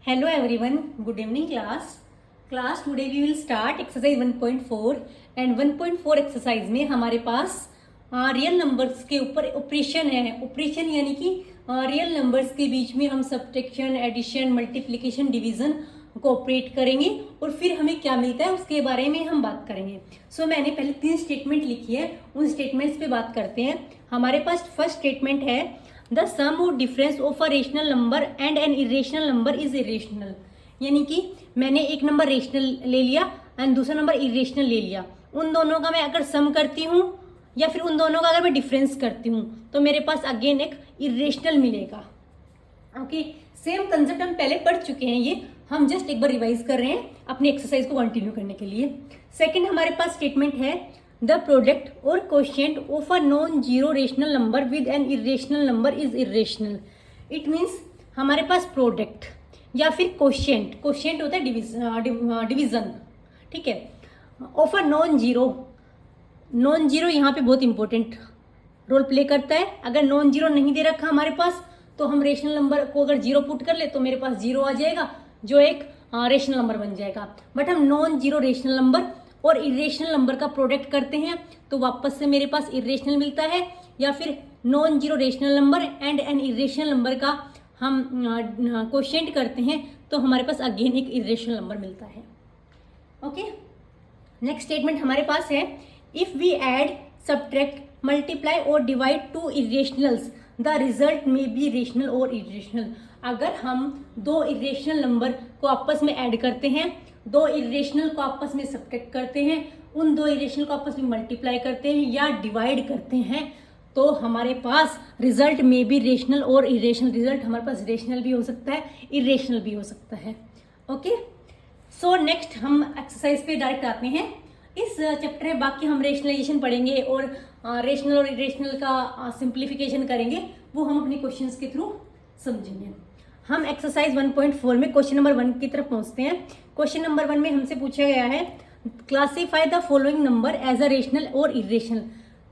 Hello everyone, good evening class today we will start exercise 1.4 and 1.4 exercise में हमारे पास real numbers के ऊपर operation है। ऑपरेशन यानी कि रियल नंबर्स के बीच में हम सब्ट्रैक्शन, एडिशन, मल्टीप्लिकेशन, डिवीजन को ऑपरेट करेंगे और फिर हमें क्या मिलता है उसके बारे में हम बात करेंगे। सो मैंने पहले 3 स्टेटमेंट लिखी है, उन स्टेटमेंट्स पे बात करते हैं। हमारे पास फर्स्ट स्टेटमेंट है द सम और difference of a rational number and an irrational number is irrational. यानी कि मैंने एक नंबर रेशनल ले लिया एंड दूसरा नंबर इरेशनल ले लिया, उन दोनों का मैं अगर सम करती हूँ या फिर उन दोनों का अगर मैं डिफरेंस करती हूँ तो मेरे पास अगेन एक इरेशनल मिलेगा। ओके, सेम कंसेप्ट हम पहले पढ़ चुके हैं, ये हम जस्ट एक बार रिवाइज कर रहे हैं अपनी एक्सरसाइज को कंटिन्यू करने के लिए। सेकंड हमारे पास स्टेटमेंट है द प्रोडक्ट और quotient of a non zero rational number with N irrational number is irrational. It means हमारे पास प्रोडक्ट या फिर क्वोशिएंट, क्वोशिएंट होता है डिवीजन, ठीक है, of a non zero. Non zero यहाँ पे बहुत इंपॉर्टेंट रोल प्ले करता है। अगर नॉन जीरो नहीं दे रखा हमारे पास तो हम रेशनल नंबर को अगर जीरो पुट कर ले तो मेरे पास जीरो आ जाएगा जो एक रेशनल नंबर बन जाएगा। बट हम नॉन जीरो रेशनल नंबर और इरेशनल नंबर का प्रोडक्ट करते हैं तो वापस से मेरे पास इरेशनल मिलता है, या फिर non zero rational number and an irrational number का हम क्वोशिएंट करते हैं तो हमारे पास अगेन एक इरेशनल नंबर मिलता है। ओके, नेक्स्ट स्टेटमेंट हमारे पास है if we add, subtract, multiply और divide two irrationals the result may be rational और इरेशनल। अगर हम दो इरेशनल नंबर को आपस में ऐड करते हैं, दो इरेशनल को आपस में सब्ट्रैक्ट करते हैं, उन दो इरेशनल को आपस में मल्टीप्लाई करते हैं या डिवाइड करते हैं तो हमारे पास रिजल्ट में भी रेशनल और इरेशनल। रिजल्ट हमारे पास रेशनल भी हो सकता है, इरेशनल भी हो सकता है। ओके, सो नेक्स्ट हम एक्सरसाइज पे डायरेक्ट आते हैं। इस चैप्टर में बाकी हम रेशनलाइजेशन पढ़ेंगे और रेशनल और इरेशनल का सिंप्लीफिकेशन करेंगे, वो हम अपने क्वेश्चंस के थ्रू समझेंगे। हम एक्सरसाइज 1.4 में क्वेश्चन नंबर 1 की तरफ पहुंचते हैं। क्वेश्चन नंबर 1 में हमसे पूछा गया है classify the following number as a rational और इरेशनल।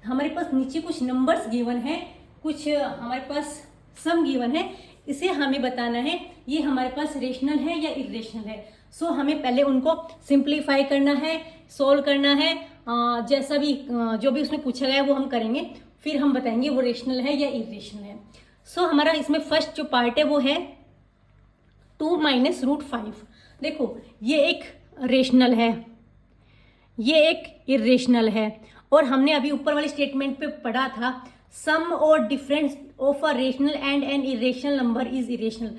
हमारे पास नीचे कुछ नंबर्स गिवन है, कुछ हमारे पास सम गिवन है, इसे हमें बताना है ये हमारे पास रेशनल है या इरेशनल है। सो हमें पहले उनको सिंप्लीफाई करना है, सोल्व करना है, जैसा भी जो भी उसमें पूछा गया है वो हम करेंगे, फिर हम बताएंगे वो रेशनल है या इरेशनल है। सो हमारा इसमें फर्स्ट जो पार्ट है वो है 2 - √5। देखो ये एक रेशनल है, ये एक इरेशनल है, और हमने अभी ऊपर वाले स्टेटमेंट पे पढ़ा था सम और difference of a rational and an irrational number is irrational.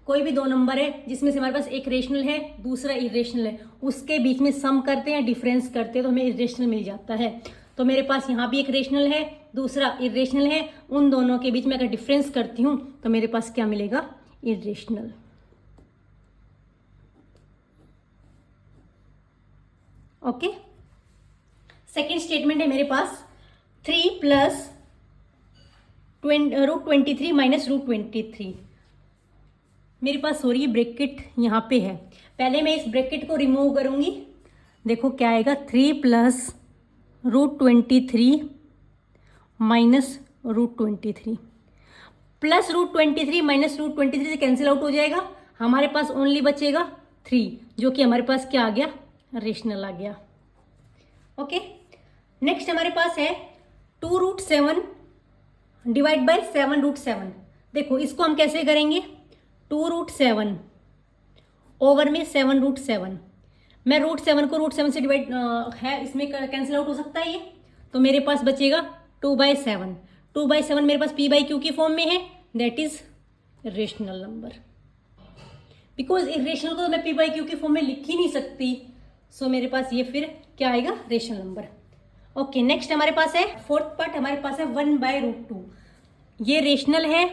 कोई भी दो नंबर है जिसमें से हमारे पास एक रेशनल है दूसरा इरेशनल है, उसके बीच में सम करते हैं, डिफरेंस करते हैं तो हमें इरेशनल मिल जाता है। तो मेरे पास यहाँ भी एक रेशनल है दूसरा इरेशनल है, उन दोनों के बीच में अगर डिफरेंस करती हूँ तो मेरे पास क्या मिलेगा, इरेशनल। ओके, सेकेंड स्टेटमेंट है मेरे पास 3 + √23 - √23। मेरे पास हो रही है ब्रैकेट यहाँ पे है, पहले मैं इस ब्रैकेट को रिमूव करूंगी। देखो क्या आएगा, 3 + √23 - √23 प्लस √23 - √23 से कैंसिल आउट हो जाएगा, हमारे पास ओनली बचेगा 3 जो कि हमारे पास क्या आ गया, रेशनल आ गया। ओके, नेक्स्ट हमारे पास है 2√7 डिवाइड बाय 7√7। देखो इसको हम कैसे करेंगे, 2√7 ओवर में 7√7। मैं √7 को √7 से डिवाइड है, इसमें कैंसिल आउट हो सकता है ये, तो मेरे पास बचेगा 2/7। 2/7 मेरे पास p/q की फॉर्म में है, that is rational number. Because irrational को तो मैं p/q की फॉर्म में लिख ही नहीं सकती, सो मेरे पास ये फिर क्या आएगा, रेशनल नंबर। ओके, नेक्स्ट हमारे पास है फोर्थ पार्ट, हमारे पास है 1/√2। ये रेशनल है,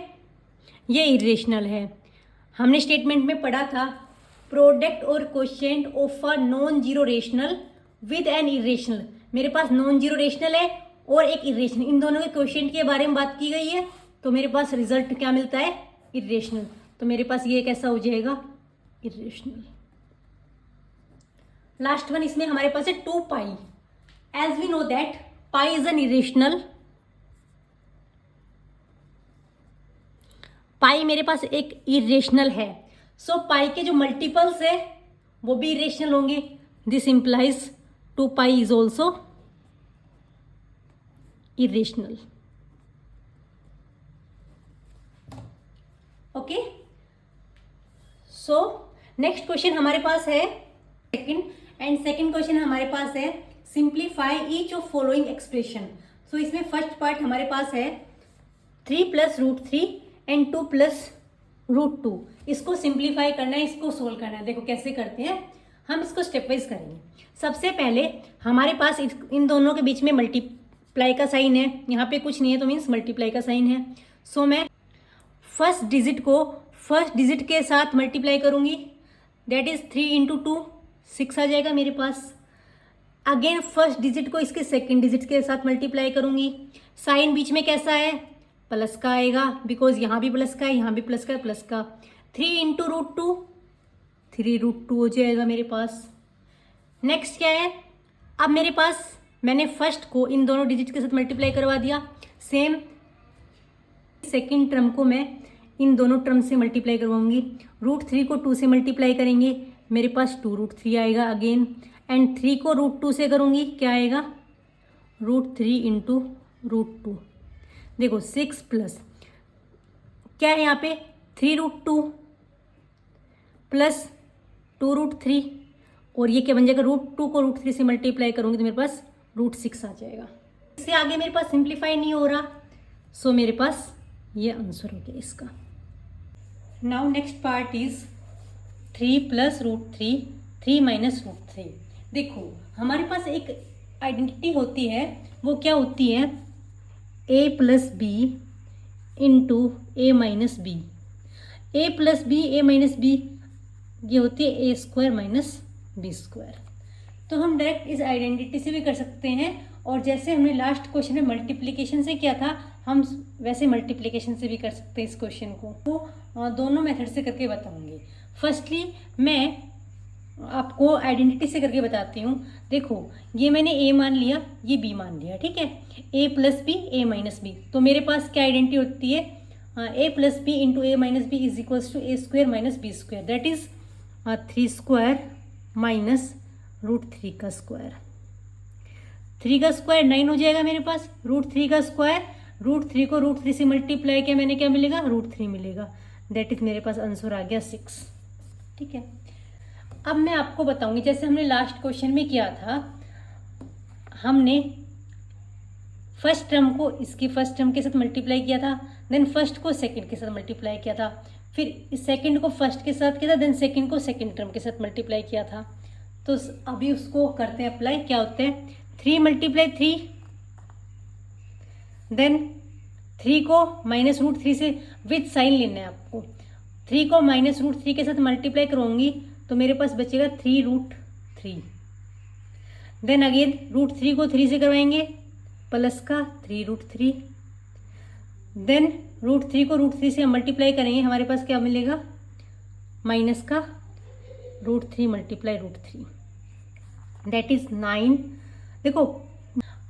ये इरेशनल है। हमने स्टेटमेंट में पढ़ा था प्रोडक्ट और quotient of a non zero rational with an irrational. मेरे पास नॉन जीरो रेशनल है और एक इरेशनल, इन दोनों के क्वोशिएंट के बारे में बात की गई है, तो मेरे पास रिजल्ट क्या मिलता है, इरेशनल। तो मेरे पास ये कैसा हो जाएगा, इरेशनल। लास्ट वन इसमें हमारे पास है 2π। As we know that π is an irrational, pi मेरे पास एक इरेशनल है, सो पाई के जो मल्टीपल्स है वो भी इरेशनल होंगे. This implies 2 pi is also irrational. Okay, so next question हमारे पास है सेकंड क्वेश्चन हमारे पास है simplify each of following expression. So इसमें फर्स्ट पार्ट हमारे पास है 3 + √3 एंड 2 + √2. इसको सिंप्लीफाई करना है, इसको सोल्व करना है. देखो कैसे करते हैं, हम इसको स्टेप वाइज करेंगे. सबसे पहले हमारे पास इन दोनों के बीच में मल्टीप्लाई का साइन है, यहाँ पे कुछ नहीं है तो मीन्स मल्टीप्लाई का साइन है. सो मैं फर्स्ट डिजिट को फर्स्ट डिजिट के साथ मल्टीप्लाई करूंगी. दैट इज 3 × 2 6 आ जाएगा मेरे पास. अगेन फर्स्ट डिजिट को इसके सेकंड डिजिट के साथ मल्टीप्लाई करूंगी. साइन बीच में कैसा है, प्लस का आएगा, बिकॉज यहाँ भी प्लस का है, यहाँ भी प्लस का है, प्लस का. 3 × √2 3√2 हो जाएगा मेरे पास. नेक्स्ट क्या है, अब मेरे पास मैंने फर्स्ट को इन दोनों डिजिट के साथ मल्टीप्लाई करवा दिया. सेम सेकेंड टर्म को मैं इन दोनों टर्म से मल्टीप्लाई करवाऊंगी. √3 को 2 से मल्टीप्लाई करेंगे, मेरे पास 2√3 आएगा अगेन. एंड 3 को √2 से करूंगी, क्या आएगा, √3 × √2. देखो 6 प्लस क्या है यहाँ पे 3√2 प्लस 2√3, और ये क्या बन जाएगा, √2 को √3 से मल्टीप्लाई करूंगी तो मेरे पास √6 आ जाएगा. इससे आगे मेरे पास सिंप्लीफाई नहीं हो रहा. सो मेरे पास ये आंसर हो गया इसका. Now next part is 3 + √3 3 - √3. देखो हमारे पास एक आइडेंटिटी होती है, वो क्या होती है, a + b × a - b. a + b a - b ये होती है a² - b². तो हम डायरेक्ट इस आइडेंटिटी से भी कर सकते हैं, और जैसे हमने लास्ट क्वेश्चन में मल्टीप्लिकेशन से किया था, हम वैसे मल्टीप्लिकेशन से भी कर सकते हैं इस क्वेश्चन को. तो दोनों मेथड से करके बताऊंगी. फर्स्टली मैं आपको आइडेंटिटी से करके बताती हूँ. देखो ये मैंने a मान लिया, ये b मान लिया, ठीक है. a + b a - b. तो मेरे पास क्या आइडेंटिटी होती है, a + b × a - b is equals to a² - b². That is 3² - √3 का स्क्वायर. 3 का स्क्वायर 9 हो जाएगा मेरे पास. √3 का स्क्वायर, √3 को √3 से मल्टीप्लाई किया मैंने, क्या मिलेगा, √3 मिलेगा. दैट इज मेरे पास आंसर आ गया 6. ठीक है. अब मैं आपको बताऊंगी, जैसे हमने लास्ट क्वेश्चन में किया था, हमने फर्स्ट टर्म को इसकी फर्स्ट टर्म के साथ मल्टीप्लाई किया था, देन फर्स्ट को सेकंड के साथ मल्टीप्लाई किया था, फिर इस सेकंड को फर्स्ट के साथ किया था, देन सेकंड को सेकंड टर्म के साथ मल्टीप्लाई किया था. तो अभी उसको करते हैं अप्लाई. क्या होते हैं, 3 × 3, देन 3 को -√3 से विथ साइन लेना है आपको. 3 को -√3 के साथ मल्टीप्लाई करूँगी तो मेरे पास बचेगा 3√3. देन अगेन √3 को 3 से करवाएंगे, प्लस का 3√3. देन √3 को √3 से हम मल्टीप्लाई करेंगे, हमारे पास क्या मिलेगा, माइनस का √3 × √3. That is 9. देखो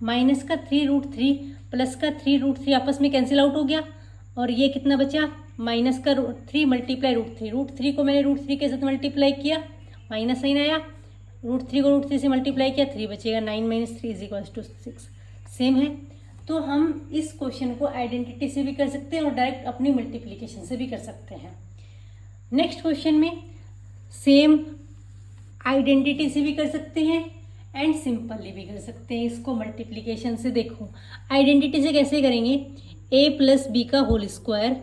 माइनस का 3√3 प्लस का 3√3 आपस में कैंसिल आउट हो गया, और ये कितना बचा, माइनस का 3 × √3. √3 को मैंने √3 के साथ मल्टीप्लाई किया, माइनस साइन आया. √3 को √3 से मल्टीप्लाई किया, 3 बचेगा. 9 - 3 इज इक्वल टू 6. सेम है. तो हम इस क्वेश्चन को आइडेंटिटी से भी कर सकते हैं और डायरेक्ट अपनी मल्टीप्लिकेशन से भी कर सकते हैं. नेक्स्ट क्वेश्चन में सेम आइडेंटिटी से भी कर सकते हैं एंड सिंपली भी कर सकते हैं इसको मल्टीप्लिकेशन से. देखो आइडेंटिटी से कैसे करेंगे, a + b का होल स्क्वायर,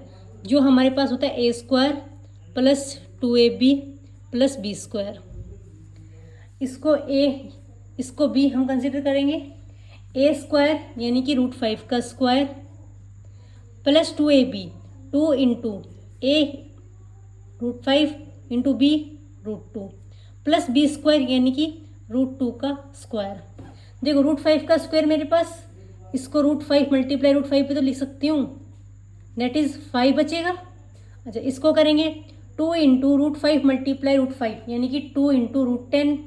जो हमारे पास होता है a² + 2ab + b². इसको b हम कंसिडर करेंगे. a² यानी कि √5 का square plus 2ab, 2 × a √5 × b √2 plus b² यानी कि √2 का स्क्वायर. देखो √5 का स्क्वायर मेरे पास, इसको √5 × √5 पे तो लिख सकती हूँ, दैट इज 5 बचेगा. अच्छा इसको करेंगे 2 × √5 × √5 यानी कि 2 × √10,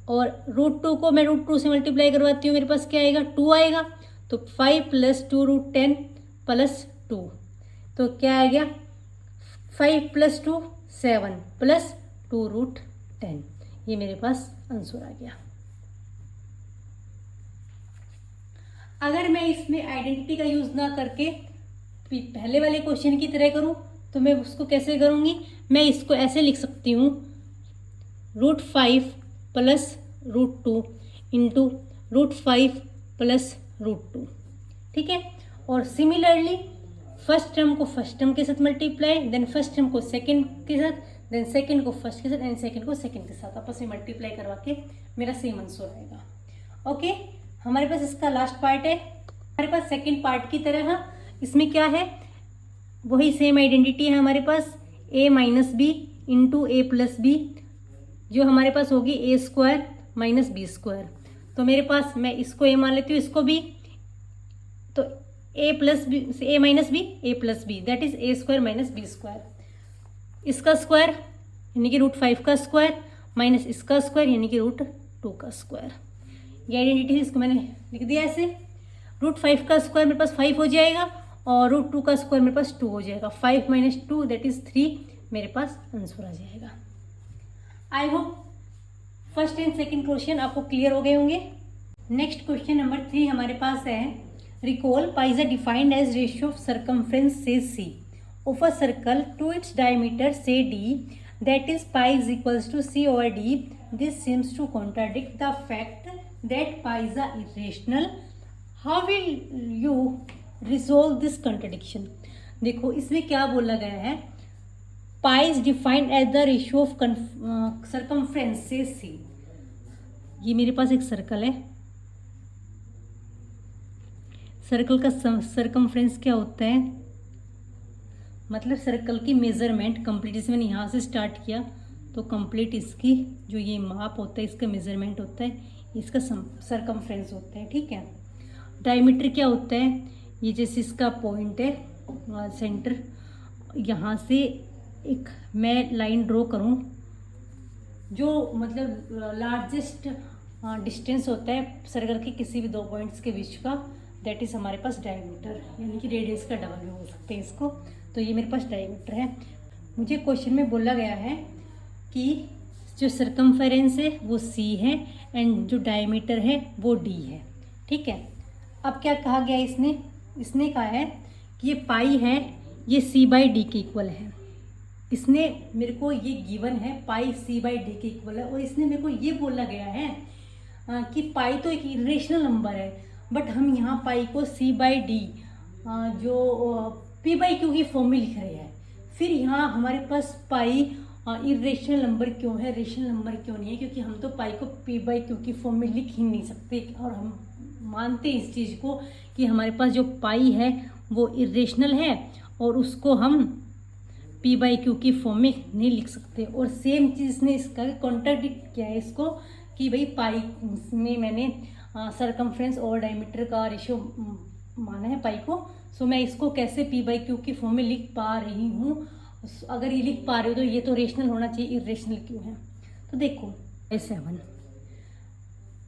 और √2 को मैं √2 से मल्टीप्लाई करवाती हूँ, मेरे पास क्या आएगा, 2 आएगा. तो 5 + 2 √10 + 2, तो क्या आ गया, 5 + 2 7 प्लस 2√10। ये मेरे पास आंसर आ गया। अगर मैं इसमें आइडेंटिटी का यूज़ ना करके पहले वाले क्वेश्चन की तरह करूं तो मैं उसको कैसे करूंगी, मैं इसको ऐसे लिख सकती हूँ √5 प्लस √2 इंटू √5 प्लस √2। ठीक है। और सिमिलरली फर्स्ट टर्म को फर्स्ट टर्म के साथ मल्टीप्लाई, देन फर्स्ट टर्म को सेकंड के साथ, देन सेकंड को फर्स्ट के साथ, एंड सेकंड को सेकंड के साथ आपस में मल्टीप्लाई करवा के मेरा सेम आंसर आएगा। ओके, हमारे पास इसका लास्ट पार्ट है। हमारे पास सेकंड पार्ट की तरह इसमें क्या है, वही सेम आइडेंटिटी है हमारे पास, a minus b into a plus b, जो हमारे पास होगी a square minus B square. तो मेरे पास, मैं इसको a मान लेती हूँ, इसको b, तो a plus b, a minus b, a plus B, that is a square minus B square. इसका स्क्वायर यानी कि √5 का स्क्वायर माइनस इसका स्क्वायर यानी कि √2 का स्क्वायर। ये आइडेंटिटी इसको मैंने लिख दिया ऐसे। √5 का स्क्वायर मेरे पास 5 हो जाएगा और √2 का स्क्वायर मेरे पास 2 हो जाएगा। 5 माइनस 2 दैट इज 3 मेरे पास आंसर आ जाएगा। I hope first and second question आपको क्लियर हो गए होंगे। नेक्स्ट क्वेश्चन नंबर 3 हमारे पास है, recall pi is defined as ratio of circumference से C of a circle to its diameter से D, that is pi is equals to C over D. This seems to contradict the fact that pi is irrational. How will you resolve this contradiction. देखो इसमें क्या बोला गया है, pi is defined as the ratio of circumference से C. ये मेरे पास एक सर्कल है, सर्कल का सर्कमफ्रेंस क्या होता है, मतलब सर्कल की मेजरमेंट कंप्लीट। जैसे मैंने यहाँ से स्टार्ट किया तो कंप्लीट इसकी जो ये माप होता है, इसका मेजरमेंट होता है, इसका सर्कमफ्रेंस होता है। ठीक है। डायमीटर क्या होता है, ये जैसे इसका पॉइंट है सेंटर, यहाँ से एक मैं लाइन ड्रॉ करूँ, जो मतलब लार्जेस्ट डिस्टेंस होता है सर्कल के किसी भी दो पॉइंट्स के बीच का, दैट इज़ हमारे पास डायमीटर, यानी कि रेडियस का डबल बोल सकते हैं इसको। तो ये मेरे पास डायमीटर है। मुझे क्वेश्चन में बोला गया है कि जो सर्कमफेरेंस है वो c है एंड जो डायमीटर है वो d है। ठीक है। अब क्या कहा गया इसने कहा है कि ये पाई है, ये c/d के इक्वल है। इसने मेरे को ये गिवन है पाई c/d के इक्वल है, और इसने मेरे को ये बोला गया है कि पाई तो एक इरेशनल नंबर है, बट हम यहाँ पाई को c/d जो p/q की फॉर्म में लिख रहे हैं। फिर यहाँ हमारे पास पाई इरेशनल नंबर क्यों है, रेशनल नंबर क्यों नहीं है, क्योंकि हम तो पाई को p/q की फॉर्म में लिख ही नहीं सकते, और हम मानते हैं इस चीज़ को कि हमारे पास जो पाई है वो इरेशनल है और उसको हम p/q की फॉर्म में नहीं लिख सकते। और सेम चीज़ ने इसका कॉन्ट्राडिक्ट किया है इसको कि भाई पाई में मैंने सर्कमफ्रेंस और डायमीटर का रेशियो माना है पाई को, सो मैं इसको कैसे p/q की फॉर्म में लिख पा रही हूँ। अगर ये लिख पा रही हो तो ये तो रेशनल होना चाहिए, इरेशनल क्यों है। तो देखो 7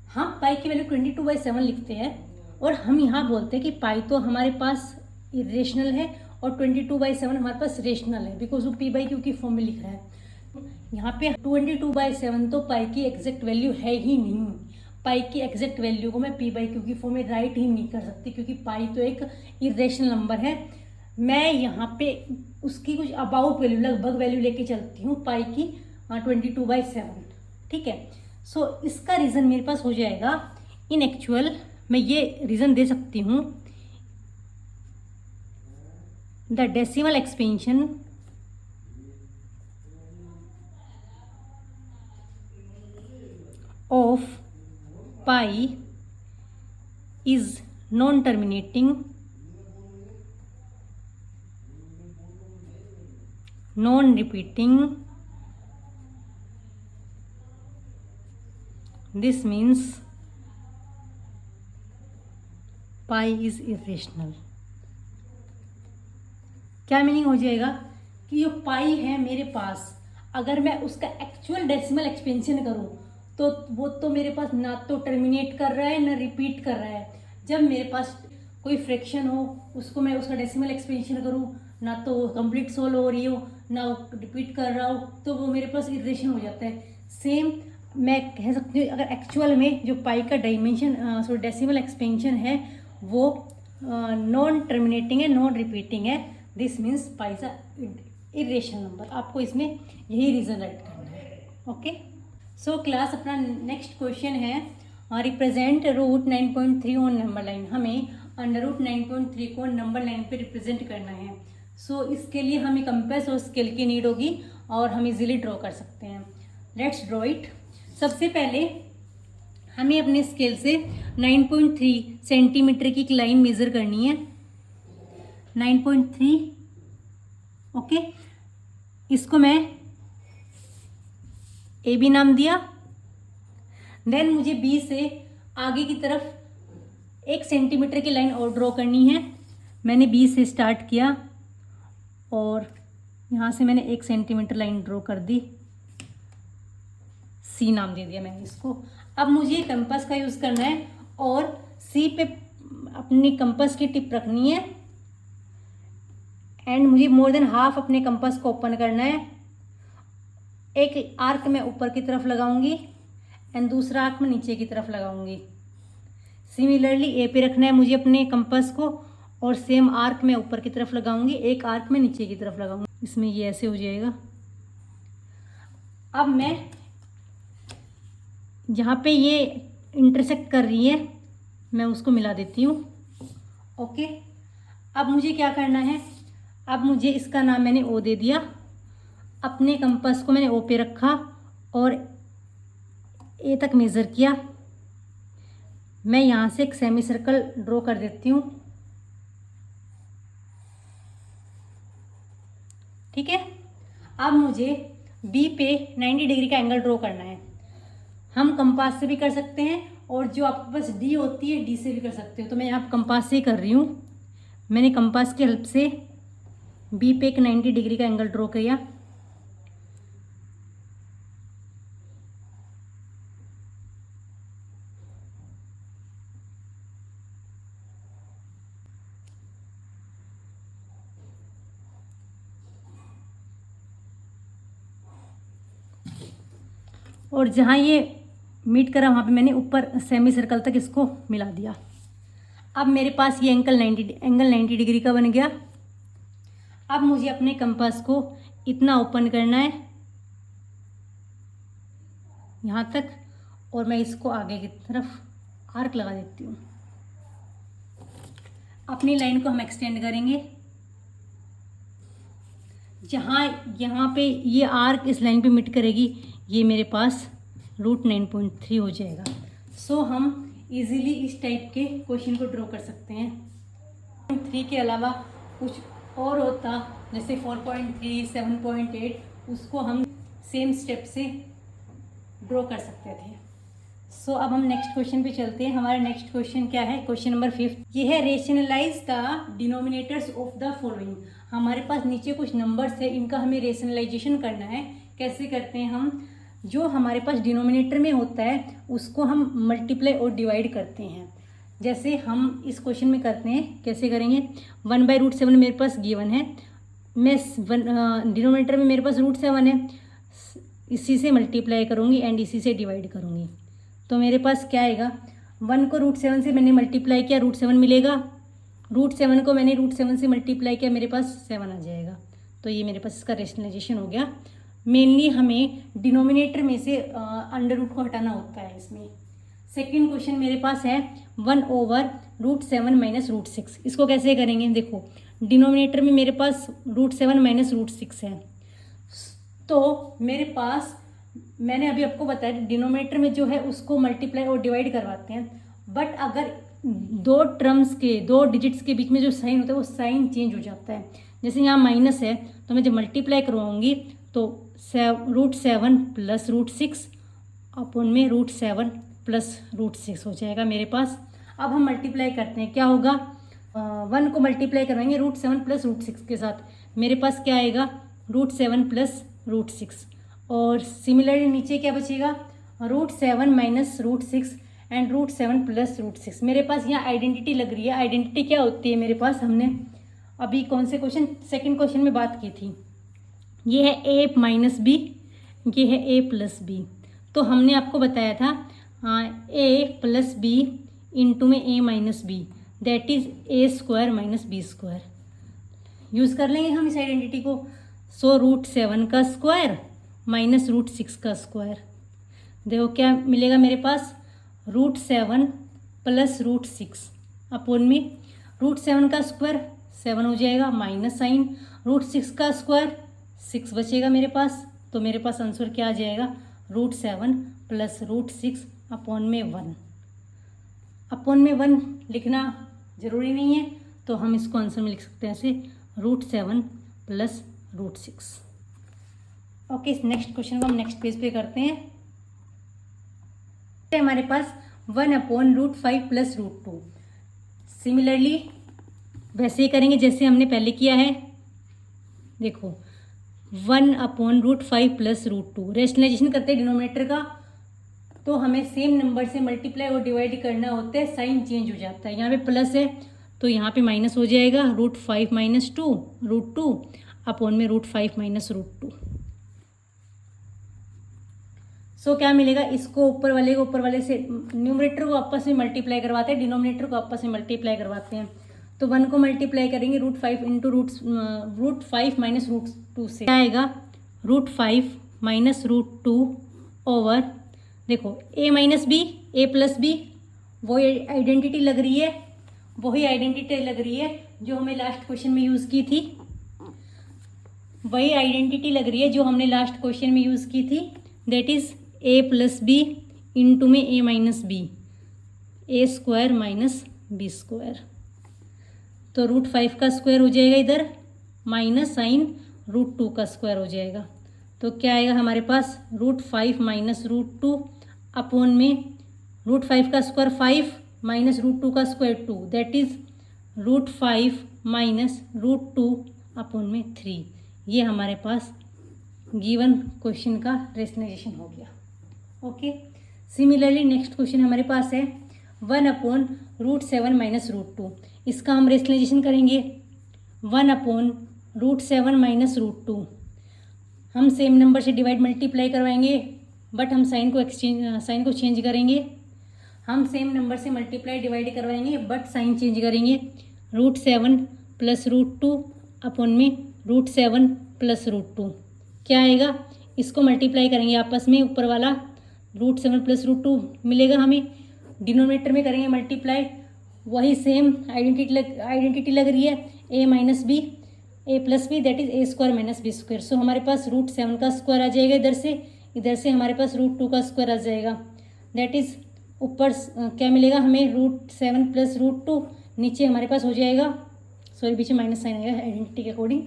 हम पाई की वैल्यू 22/7 लिखते हैं, और हम यहाँ बोलते हैं कि पाई तो हमारे पास इरेशनल है और 22/7 हमारे पास रेशनल है, बिकॉज वो p/q की फॉर्म में लिख रहा है। यहाँ पे 22/7 तो पाई की एग्जैक्ट वैल्यू है ही नहीं। पाई की एग्जैक्ट वैल्यू को मैं p/q की फॉर्म में राइट ही नहीं कर सकती, क्योंकि पाई तो एक इरेशनल नंबर है। मैं यहाँ पे उसकी कुछ अबाउट वैल्यू, लगभग वैल्यू लेके चलती हूँ पाई की 22/7। ठीक है। सो इसका रीज़न मेरे पास हो जाएगा, इन एक्चुअल मैं ये रीज़न दे सकती हूँ, the decimal expansion of pi is non-terminating, non-repeating. This means pi is irrational. क्या मीनिंग हो जाएगा कि जो पाई है मेरे पास, अगर मैं उसका एक्चुअल डेसिमल एक्सपेंशन करूं तो वो तो मेरे पास ना तो टर्मिनेट कर रहा है ना रिपीट कर रहा है। जब मेरे पास कोई फ्रैक्शन हो उसको मैं उसका डेसिमल एक्सपेंशन करूं, ना तो कंप्लीट सोल्व हो रही हो ना रिपीट कर रहा हूँ, तो वो मेरे पास इटरेशन हो जाता है। सेम मैं कह सकती हूँ अगर एक्चुअल में जो पाई का डायमेंशन सॉरी डेसिमल एक्सपेंशन है वो नॉन टर्मिनेटिंग है, नॉन रिपीटिंग है, this means pi is irrational number. आपको इसमें यही रीज़न राइट करना है। ओके, सो क्लास अपना नेक्स्ट क्वेश्चन है represent root 9.3 on number line. हमें अंडर रूट 9.3 को नंबर लाइन पे रिप्रेजेंट करना है। सो इसके लिए हमें कंपास और स्केल की नीड होगी और हम इजीली ड्रॉ कर सकते हैं। Let's draw it. सबसे पहले हमें अपने स्केल से 9.3 सेंटीमीटर की एक लाइन मेज़र करनी है। 9.3 ओके, इसको मैं ए बी नाम दिया। देन मुझे बी से आगे की तरफ 1 सेंटीमीटर की लाइन और ड्रॉ करनी है। मैंने बी से स्टार्ट किया और यहाँ से मैंने 1 सेंटीमीटर लाइन ड्रॉ कर दी, सी नाम दे दिया मैंने इसको। अब मुझे कंपास का यूज़ करना है और सी पे अपनी कंपास की टिप रखनी है एंड मुझे मोर देन हाफ अपने कंपास को ओपन करना है। एक आर्क मैं ऊपर की तरफ लगाऊंगी एंड दूसरा आर्क मैं नीचे की तरफ लगाऊंगी। सिमिलरली ए पे रखना है मुझे अपने कंपास को और सेम आर्क मैं ऊपर की तरफ लगाऊंगी, एक आर्क मैं नीचे की तरफ लगाऊंगी। इसमें ये ऐसे हो जाएगा। अब मैं जहाँ पे ये इंटरसेक्ट कर रही है मैं उसको मिला देती हूँ। ओके, अब मुझे क्या करना है, अब मुझे इसका नाम मैंने ओ दे दिया, अपने कंपास को मैंने ओ पे रखा और ए तक मेज़र किया। मैं यहाँ से एक सेमी सर्कल ड्रॉ कर देती हूँ। ठीक है, अब मुझे बी पे 90 डिग्री का एंगल ड्रॉ करना है। हम कंपास से भी कर सकते हैं और जो आपके पास डी होती है डी से भी कर सकते हो। तो मैं यहाँ कंपास से ही कर रही हूँ। मैंने कंपास की हेल्प से बी पे एक 90 डिग्री का एंगल ड्रॉ किया। और जहाँ ये मीट करा वहाँ पे मैंने ऊपर सेमी सर्कल तक इसको मिला दिया। अब मेरे पास ये एंगल 90 डिग्री का बन गया। अब मुझे अपने कंपास को इतना ओपन करना है यहाँ तक और मैं इसको आगे की तरफ आर्क लगा देती हूँ। अपनी लाइन को हम एक्सटेंड करेंगे। जहाँ यहाँ पे ये आर्क इस लाइन पे मिट करेगी ये मेरे पास रूट 9.3 हो जाएगा। सो हम इजीली इस टाइप के क्वेश्चन को ड्रॉ कर सकते हैं। 3 के अलावा कुछ और होता जैसे 4.3, 7.8, उसको हम सेम स्टेप से ड्रॉ कर सकते थे। सो अब हम नेक्स्ट क्वेश्चन पे चलते हैं। हमारा नेक्स्ट क्वेश्चन क्या है, क्वेश्चन नंबर 5। ये है rationalise the denominators of the following. हमारे पास नीचे कुछ नंबर्स है, इनका हमें रेशनलाइजेशन करना है। कैसे करते हैं हम, जो हमारे पास डिनोमिनेटर में होता है उसको हम मल्टीप्लाई और डिवाइड करते हैं। जैसे हम इस क्वेश्चन में करते हैं, कैसे करेंगे, 1/√7 मेरे पास गिवन है, मैं डिनोमिनेटर में मेरे पास √7 है, इसी से मल्टीप्लाई करूँगी एंड इसी से डिवाइड करूँगी। तो मेरे पास क्या आएगा, 1 को √7 से मैंने मल्टीप्लाई किया, √7 मिलेगा। √7 को मैंने √7 से मल्टीप्लाई किया, मेरे पास 7 आ जाएगा। तो ये मेरे पास इसका रेशनलाइजेशन हो गया। मेनली हमें डिनोमिनेटर में से अंडर रूट को हटाना होता है इसमें। सेकंड क्वेश्चन मेरे पास है 1/√7 माइनस √6। इसको कैसे करेंगे, देखो डिनोमिनेटर में मेरे पास √7 माइनस √6 है। तो मेरे पास, मैंने अभी आपको बताया डिनोमिनेटर में जो है उसको मल्टीप्लाई और डिवाइड करवाते हैं, बट अगर दो टर्म्स के, दो डिजिट्स के बीच में जो साइन होता है वो साइन चेंज हो जाता है। जैसे यहाँ माइनस है तो मैं जब मल्टीप्लाई करवाऊँगी तो √7 प्लस √6 अपॉन में √7 प्लस √6 हो जाएगा मेरे पास। अब हम मल्टीप्लाई करते हैं, क्या होगा, 1 को मल्टीप्लाई करवाएंगे √7 प्लस √6 के साथ, मेरे पास क्या आएगा, √7 प्लस √6। और सिमिलरली नीचे क्या बचेगा, √7 माइनस √6 एंड √7 प्लस √6। मेरे पास यहाँ आइडेंटिटी लग रही है। आइडेंटिटी क्या होती है मेरे पास, हमने अभी कौन से क्वेश्चन, सेकंड क्वेश्चन में बात की थी। ये है a माइनस बी, ये है a प्लस बी। तो हमने आपको बताया था a प्लस बी इंटू में a minus b, that is a square minus B square. Use कर लेंगे हम इस आइडेंटिटी को। सो √7 का स्क्वायर माइनस √6 का स्क्वायर, देखो क्या मिलेगा मेरे पास, √7 प्लस √6 अपोन में √7 का स्क्वायर 7 हो जाएगा, माइनस साइन √6 का स्क्वायर 6 बचेगा मेरे पास। तो मेरे पास आंसर क्या आ जाएगा, √7 प्लस √6 अपोन में 1। अपोन में 1 लिखना ज़रूरी नहीं है, तो हम इसको आंसर में लिख सकते हैं ऐसे, √7 प्लस √6। ओके, इस नेक्स्ट क्वेश्चन को हम नेक्स्ट पेज पे करते हैं। हमारे पास 1 अपोन √5 प्लस √2। सिमिलरली वैसे ही करेंगे जैसे हमने पहले किया है। देखो 1 अपोन √5 प्लस √2, रेशनलाइजेशन करते हैं डिनोमिनेटर का, तो हमें सेम नंबर से मल्टीप्लाई और डिवाइड करना होता है, साइन चेंज हो जाता है। यहाँ पे प्लस है तो यहाँ पे माइनस हो जाएगा, √5 माइनस 2 √2 अपोन में √5 माइनस √2। सो क्या मिलेगा, इसको ऊपर वाले से न्यूमरेटर को आपस में मल्टीप्लाई करवाते हैं, डिनोमिनेटर को आपस में मल्टीप्लाई करवाते हैं। तो 1 को मल्टीप्लाई करेंगे √5 इंटू √5 माइनस √2 से, क्या आएगा, √5 माइनस √2 ओवर, देखो a minus B, a plus b, वही आइडेंटिटी लग रही है जो हमें लास्ट क्वेश्चन में यूज़ की थी, that is a plus b into में a minus B, a square minus B square. तो √5 का स्क्वायर हो जाएगा इधर, माइनस साइन √2 का स्क्वायर हो जाएगा। तो क्या आएगा हमारे पास, √5 माइनस √2 अपोन में √5 का स्क्वायर 5 माइनस √2 का square 2, that is √5 minus √2 upon में 3। ये हमारे पास गिवन क्वेश्चन का रेशनलाइजेशन हो गया। ओके, सिमिलरली नेक्स्ट क्वेश्चन हमारे पास है 1 अपोन √7 माइनस √2। इसका हम रेशनलाइजेशन करेंगे 1 अपोन √7 माइनस √2। हम सेम नंबर से डिवाइड मल्टीप्लाई करवाएंगे, बट हम साइन को चेंज करेंगे। हम सेम नंबर से मल्टीप्लाई डिवाइड करवाएंगे बट साइन चेंज करेंगे। √7 प्लस √2 अपोन में √7 प्लस √2 क्या आएगा, इसको मल्टीप्लाई करेंगे आपस में, ऊपर वाला √7 प्लस √2 मिलेगा हमें, डिनोमिनेटर में करेंगे मल्टीप्लाई, वही सेम आइडेंटिटी लग रही है, a minus B, a plus B, that is a square minus B square. So हमारे पास √7 का स्क्वायर आ जाएगा इधर से हमारे पास √2 का स्क्वायर आ जाएगा, दैट इज ऊपर क्या मिलेगा हमें, √7 प्लस √2, नीचे हमारे पास हो जाएगा, सॉरी पीछे माइनस साइन आएगा आइडेंटिटी के अकॉर्डिंग,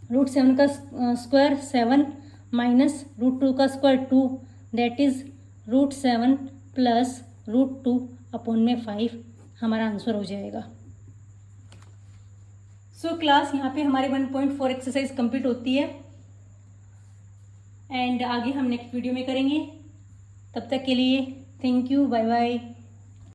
√7 का स्क्वायर 7 माइनस √2 का square 2, that is √7 plus √2 upon में 5 हमारा आंसर हो जाएगा। सो क्लास यहाँ पे हमारी 1.4 एक्सरसाइज कंप्लीट होती है एंड आगे हम नेक्स्ट वीडियो में करेंगे। तब तक के लिए थैंक यू, बाय बाय।